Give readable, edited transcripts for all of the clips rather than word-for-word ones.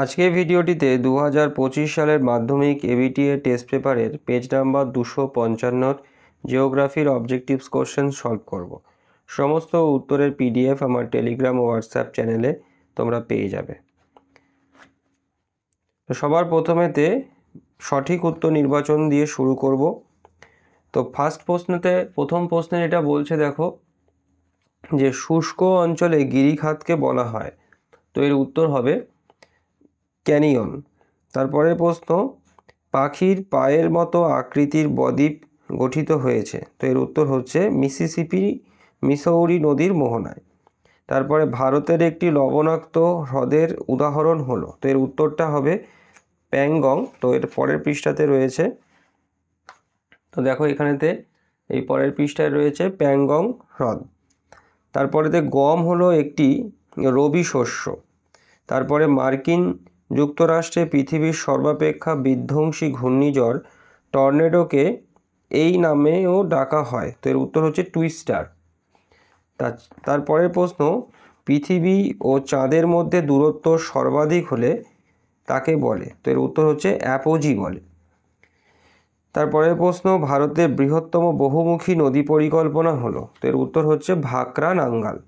আজকের ভিডিওটিতে 2025 সালের মাধ্যমিক এবিটিএ টেস্ট পেপারের পেজ নাম্বার 255 জিওগ্রাফির অবজেক্টিভস কোশ্চেন সলভ করব। সমস্ত উত্তরের পিডিএফ আমার টেলিগ্রাম ও হোয়াটসঅ্যাপ চ্যানেলে তোমরা পেয়ে যাবে। তো সবার প্রথমেতে সঠিক উত্তর নির্বাচন দিয়ে শুরু করব। তো প্রথম প্রশ্নে এটা বলছে, দেখো যে শুষ্ক অঞ্চলে গিরিখাতকে বলা হয়, তো এর উত্তর হবে ক্যানিয়ন। তারপরের প্রশ্ন, পাখির পায়ের মতো আকৃতির বদ্বীপ গঠিত হয়েছে, তো এর উত্তর হচ্ছে মিসৌরি নদীর মোহনায়। তারপরে ভারতের একটি লবণাক্ত হ্রদের উদাহরণ হলো, তো এর উত্তরটা হবে প্যাংগং। তো এর পরের পৃষ্ঠাতে রয়েছে, তো দেখো এখানেতে এই পরের পৃষ্ঠায় রয়েছে প্যাংগং হ্রদ। তারপরেতে গম হলো একটি রবি শস্য। তারপরে মার্কিন যুক্তরাষ্ট্রে পৃথিবীর সর্বাপেক্ষা বিধ্বংসী ঘূর্ণিঝড় টর্নেডোকে এই নামেও ডাকা হয়, তো এর উত্তর হচ্ছে টুইস্টার। তারপরের প্রশ্ন, পৃথিবী ও চাঁদের মধ্যে দূরত্ব সর্বাধিক হলে তাকে বলে, তো এর উত্তর হচ্ছে অ্যাপোজি বলে। তারপরের প্রশ্ন, ভারতের বৃহত্তম বহুমুখী নদী পরিকল্পনা হলো, তো এর উত্তর হচ্ছে ভাকরা নাঙ্গাল।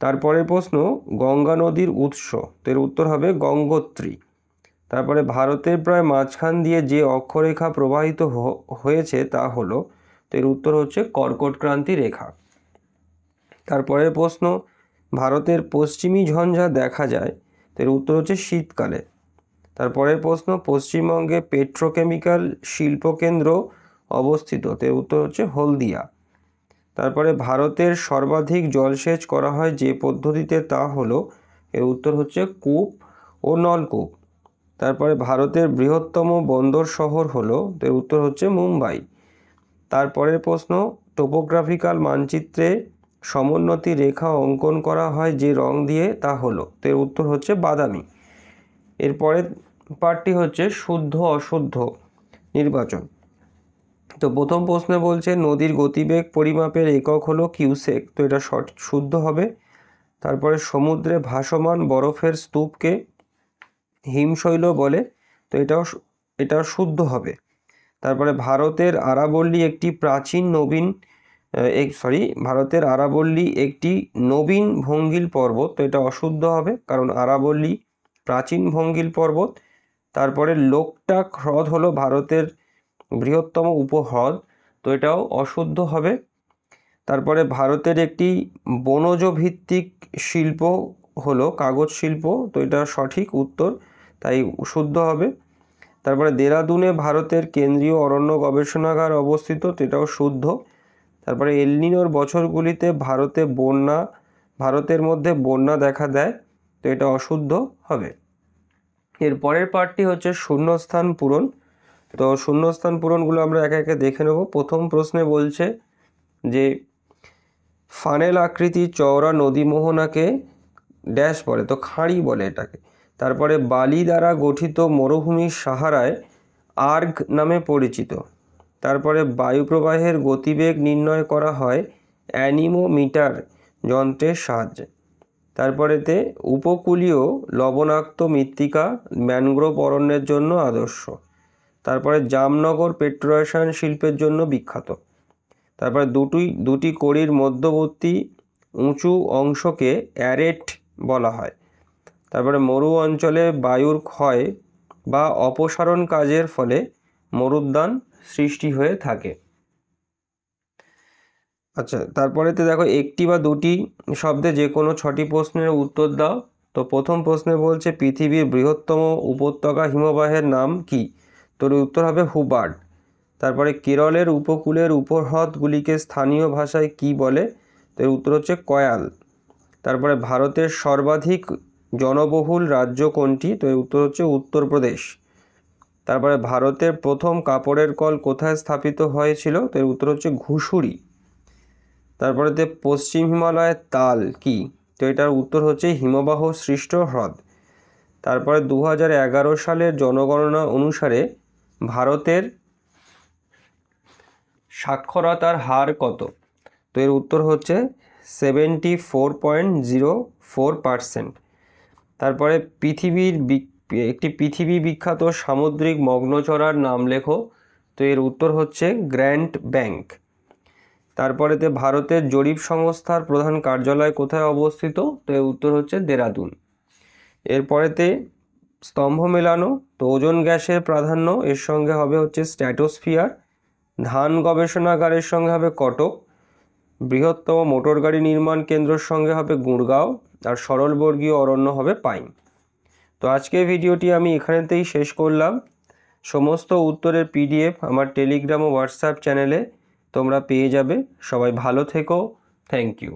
তারপরের প্রশ্ন, গঙ্গা নদীর উৎস, তো এর উত্তর হবে গঙ্গোত্রী। তারপরে ভারতের প্রায় মাঝখান দিয়ে যে অক্ষরেখা প্রবাহিত হয়েছে তা হলো, তো এর উত্তর হচ্ছে কর্কটক্রান্তি রেখা। তারপরের প্রশ্ন, ভারতের পশ্চিমী ঝঞ্ঝা দেখা যায়, তো এর উত্তর হচ্ছে শীতকালে। তারপরের প্রশ্ন, পশ্চিমবঙ্গে পেট্রোকেমিক্যাল শিল্পকেন্দ্র অবস্থিত, তো এর উত্তর হচ্ছে হলদিয়া। তারপরে ভারতের সর্বাধিক জলসেচ করা হয় যে পদ্ধতিতে, তা হলো, এর উত্তর হচ্ছে কূপ ও নলকূপ। তারপরে ভারতের বৃহত্তম বন্দর শহর হলো, এর উত্তর হচ্ছে মুম্বাই। তারপরের প্রশ্ন, টোপোগ্রাফিক্যাল মানচিত্রে সমোন্নতি রেখা অঙ্কন করা হয় যে রং দিয়ে, তা হলো, এর উত্তর হচ্ছে বাদামি। এরপরের পার্টটি হচ্ছে শুদ্ধ অশুদ্ধ নির্বাচন। তো প্রথম প্রশ্নে বলছে নদীর গতিবেগ পরিমাপের একক হলো কিউসেক, তো এটা শুদ্ধ হবে। তারপরে সমুদ্রে ভাসমান বরফের স্তূপকে হিমশৈল বলে, তো এটাও শুদ্ধ হবে। তারপরে ভারতের আরাবল্লী একটি নবীন ভঙ্গিল পর্বত, তো এটা অশুদ্ধ হবে, কারণ আরাবল্লী প্রাচীন ভঙ্গিল পর্বত। তারপরে লোকটাক হ্রদ হলো ভারতের বৃহত্তম উপহ্রদ, তো এটাও অশুদ্ধ হবে। তারপরে ভারতের একটি বনজ ভিত্তিক শিল্প হলো কাগজ শিল্প, তো এটা সঠিক উত্তর, তাই শুদ্ধ হবে। তারপরে দেরাদুনে ভারতের কেন্দ্রীয় অরণ্য গবেষণাগার অবস্থিত, তো এটাও শুদ্ধ। তারপরে এলনিনোর বছরগুলিতে ভারতের মধ্যে বন্যা দেখা দেয়, তো এটা অশুদ্ধ হবে। এর পরের পার্টটি হচ্ছে শূন্যস্থান পূরণ। তো শূন্যস্থান পূরণগুলো আমরা একে একে দেখে নেব। প্রথম প্রশ্নে বলছে যে ফানেল আকৃতির চওড়া নদী মোহনাকে ড্যাশ বলে, তো খাঁড়ি বলে এটাকে। তারপরে বালি দ্বারা গঠিত মরুভূমির সাহারায় আর্গ নামে পরিচিত। তারপরে বায়ুপ্রবাহের গতিবেগ নির্ণয় করা হয় অ্যানিমোমিটার যন্ত্রের সাহায্যে। তারপরেতে উপকূলীয় লবণাক্ত মৃত্তিকা ম্যানগ্রোভ অরণ্যের জন্য আদর্শ। তারপরে জামনগর পেট্রোরসায়ন শিল্পের জন্য বিখ্যাত। তারপরে দুটি কড়ির মধ্যবর্তী উঁচু অংশকে অ্যারেট বলা হয়। তারপরে মরু অঞ্চলে বায়ুর ক্ষয় বা অপসারণ কাজের ফলে মরুদ্যান সৃষ্টি হয়ে থাকে। আচ্ছা, তারপরেতে দেখো একটি বা দুটি শব্দে যে কোনো 6টি প্রশ্নের উত্তর দাও। তো প্রথম প্রশ্নে বলছে পৃথিবীর বৃহত্তম উপত্যকা হিমবাহের নাম কি, তোর উত্তর হবে হুবার্ড। তারপরে কেরলের উপকূলের উপহ্রদগুলিকে স্থানীয় ভাষায় কি বলে, এর উত্তর হচ্ছে কয়াল। তারপরে ভারতের সর্বাধিক জনবহুল রাজ্য কোনটি, তো এর উত্তর হচ্ছে উত্তরপ্রদেশ। তারপরে ভারতের প্রথম কাপড়ের কল কোথায় স্থাপিত হয়েছিল, তো এর উত্তর হচ্ছে ঘুষুরি। তারপরেতে পশ্চিম হিমালয়ের তাল কি, তো এটার উত্তর হচ্ছে হিমবাহ সৃষ্ট হ্রদ। তারপরে 2011 সালের জনগণনা অনুসারে ভারতের সাক্ষরতার হার কত, তো এর উত্তর হচ্ছে 74.04%। তারপরে একটি পৃথিবী বিখ্যাত সামুদ্রিক মগ্নচড়ার নাম লেখো। তো এর উত্তর হচ্ছে গ্র্যান্ড ব্যাংক। তারপরেতে ভারতের জরিপ সংস্থার প্রধান কার্যালয় কোথায় অবস্থিত? তো এর উত্তর হচ্ছে দেরাদুন। এরপরেতে স্তম্ভ মেলানো, তো ওজোন গ্যাসের প্রাধান্য এর সঙ্গে হবে হচ্ছে স্ট্র্যাটোস্ফিয়ার। ধান গবেষণাগারের সঙ্গে হবে কটক। বৃহত্তম মোটর গাড়ি নির্মাণ কেন্দ্রের সঙ্গে হবে গুড়গাঁও। আর সরলবর্গীয় অরণ্য হবে পাইন। তো আজকের ভিডিওটি আমি এখানেতেই শেষ করলাম। সমস্ত উত্তরের PDF আমার টেলিগ্রাম ও হোয়াটসঅ্যাপ চ্যানেলে তোমরা পেয়ে যাবে। সবাই ভালো থেকো। Thank you.